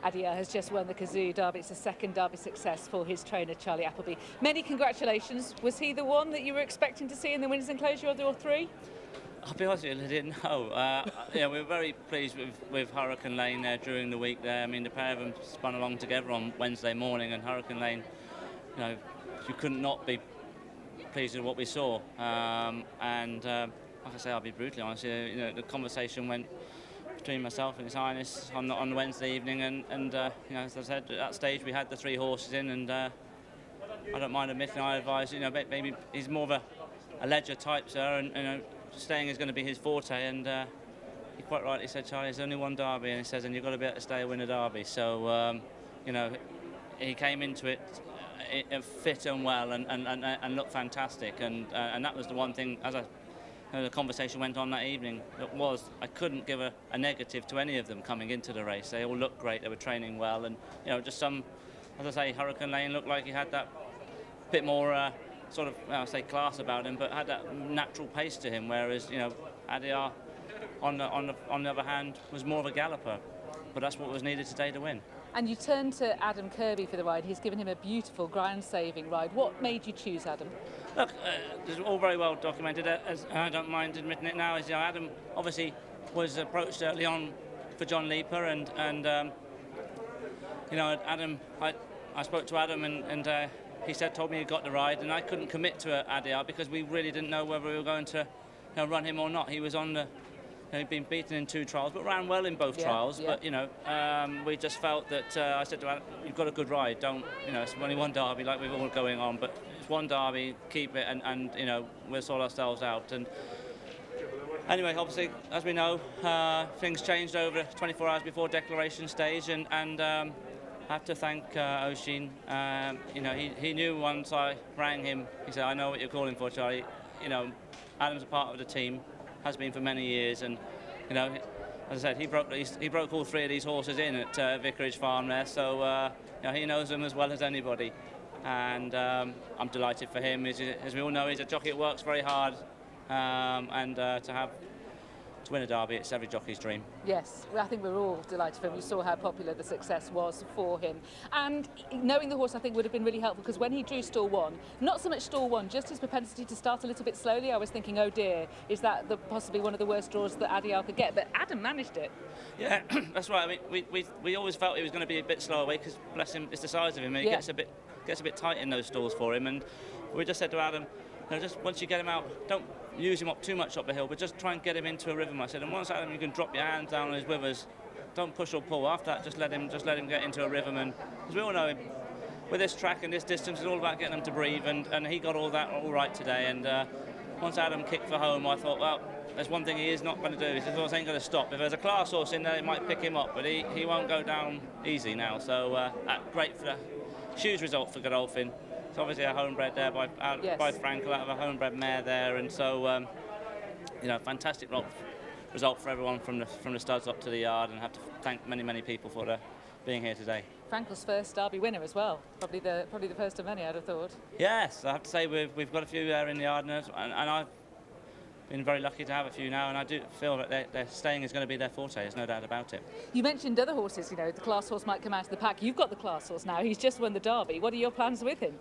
Adayar has just won the Cazoo Derby. It's the second Derby success for his trainer, Charlie Appleby. Many congratulations. Was he the one that you were expecting to see in the winners' enclosure of the all three? I'll be honest with you, I didn't know. Yeah, we were very pleased with Hurricane Lane there during the week there. I mean, the pair of them spun along together on Wednesday morning, and Hurricane Lane, you know, you couldn't not be pleased with what we saw. Like I say, I'll be brutally honest, you know, the conversation went between myself and His Highness on Wednesday evening, and you know, as I said, at that stage we had the three horses in, and I don't mind admitting I advised, you know, maybe he's more of a ledger type, sir, and you know, staying is going to be his forte, and he quite rightly said, Charlie, there's only one Derby, and he says, and you've got to be able to stay and win a Derby. So, you know, he came into it fit and well, and looked fantastic, and that was the one thing, as the conversation went on that evening, I couldn't give a negative to any of them coming into the race. They all looked great, they were training well, and you know, just some, as I say, Hurricane Lane looked like he had that bit more sort of, well, I say class about him, but had that natural pace to him, whereas, you know, Adayar on the other hand was more of a galloper, but that's what was needed today to win. And you turned to Adam Kirby for the ride. He's given him a beautiful ground-saving ride. What made you choose Adam? Look, it's all very well documented, as I don't mind admitting it now, is, you know, Adam obviously was approached early on for John Leaper, and you know, Adam, I spoke to Adam, and he told me he got the ride, and I couldn't commit to Adayar because we really didn't know whether we were going to, you know, run him or not. He was on the, you know, he'd been beaten in 2 trials, but ran well in both trials. Yeah. But you know, we just felt that I said to Adam, "You've got a good ride. Don't, you know, it's only one Derby, like we've all going on, but it's one Derby. Keep it, and you know, we'll sort ourselves out." And anyway, obviously, as we know, things changed over 24 hours before declaration stage, and I have to thank Oisin. You know, he knew once I rang him. He said, "I know what you're calling for, Charlie. You know, Adam's a part of the team, has been for many years, and you know, as I said, he broke all 3 of these horses in at Vicarage Farm there. So you know, he knows them as well as anybody, and I'm delighted for him. As we all know, he's a jockey that works very hard, and to win a Derby, it's every jockey's dream. Yes, I think we're all delighted for him. We saw how popular the success was for him. And knowing the horse, I think, would have been really helpful, because when he drew stall 1, not so much stall 1, just his propensity to start a little bit slowly, I was thinking, oh dear, is that possibly one of the worst draws that Adayar could get? But Adam managed it. Yeah, that's right. I mean, we always felt he was going to be a bit slower away, because, bless him, it's the size of him, and he gets a bit tight in those stalls for him. And we just said to Adam, you know, just once you get him out, don't use him up too much up the hill, but just try and get him into a rhythm. I said, and once Adam, you can drop your hands down on his withers, don't push or pull. After that, just let him get into a rhythm. And as we all know, with this track and this distance, it's all about getting him to breathe, and he got all that all right today. And once Adam kicked for home, I thought, well, there's one thing he is not going to do. His horse ain't going to stop. If there's a class horse in there, it might pick him up, but he won't go down easy now. So great for a huge result for Godolphin. It's obviously a homebred there by Frankel, out of a homebred mare there, and so you know, fantastic result for everyone from the studs up to the yard, and I have to thank many people for being here today. Frankel's first Derby winner as well, probably the first of many, I'd have thought. Yes, I have to say we've got a few there in the yard, and I've been very lucky to have a few now, and I do feel that their staying is going to be their forte, there's no doubt about it. You mentioned other horses, you know, the class horse might come out of the pack. You've got the class horse now, he's just won the Derby. What are your plans with him?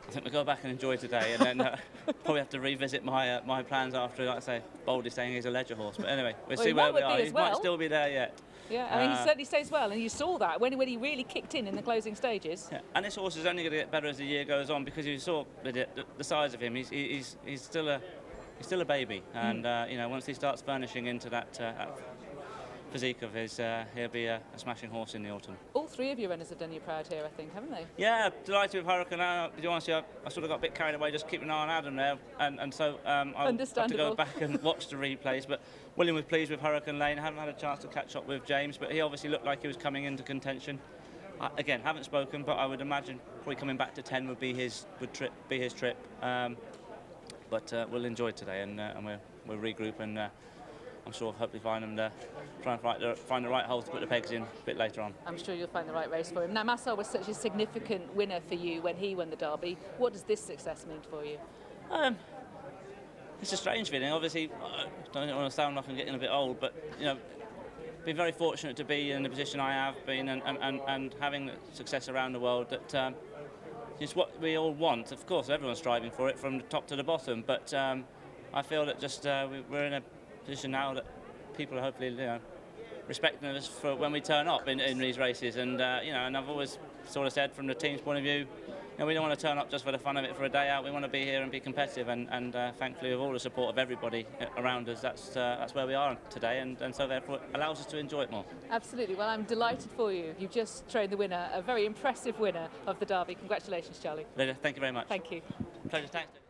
I think we'll go back and enjoy today, and then probably have to revisit my plans after, like I say, boldly saying he's a ledger horse. But anyway, we'll see where we are. He might still be there yet. Yeah, I mean, he certainly stays well, and you saw that when he really kicked in the closing stages. Yeah. And this horse is only going to get better as the year goes on, because you saw the size of him. He's still a baby, and you know, once he starts furnishing into that physique of his, he'll be a smashing horse in the autumn. All 3 of your runners have done you proud here, I think, haven't they? Yeah, delighted with Hurricane. To be honest, I sort of got a bit carried away just keeping an eye on Adam there, and so I'll have to go back and watch the replays. But William was pleased with Hurricane Lane. I haven't had a chance to catch up with James, but he obviously looked like he was coming into contention. Again, haven't spoken, but I would imagine probably coming back to 10 would be his trip. But we'll enjoy today, and we'll regroup, and I'm sure hopefully find the right hole to put the pegs in a bit later on. I'm sure you'll find the right race for him. Now, Marcel was such a significant winner for you when he won the Derby. What does this success mean for you? It's a strange feeling. Obviously, I don't want to sound like I'm getting a bit old, but you know, been very fortunate to be in the position I have been and having success around the world. That is what we all want. Of course, everyone's striving for it from the top to the bottom. But I feel that just we're in a position now that people are hopefully respecting us for when we turn up in these races. And and I've always sort of said from the team's point of view, we don't want to turn up just for the fun of it for a day out. We want to be here and be competitive, and thankfully with all the support of everybody around us, that's where we are today, and so therefore it allows us to enjoy it more. Absolutely. Well, I'm delighted for you. You've just trained the winner, a very impressive winner of the Derby. Congratulations, Charlie. Lydia, thank you very much. Thank you. Pleasure. Thanks.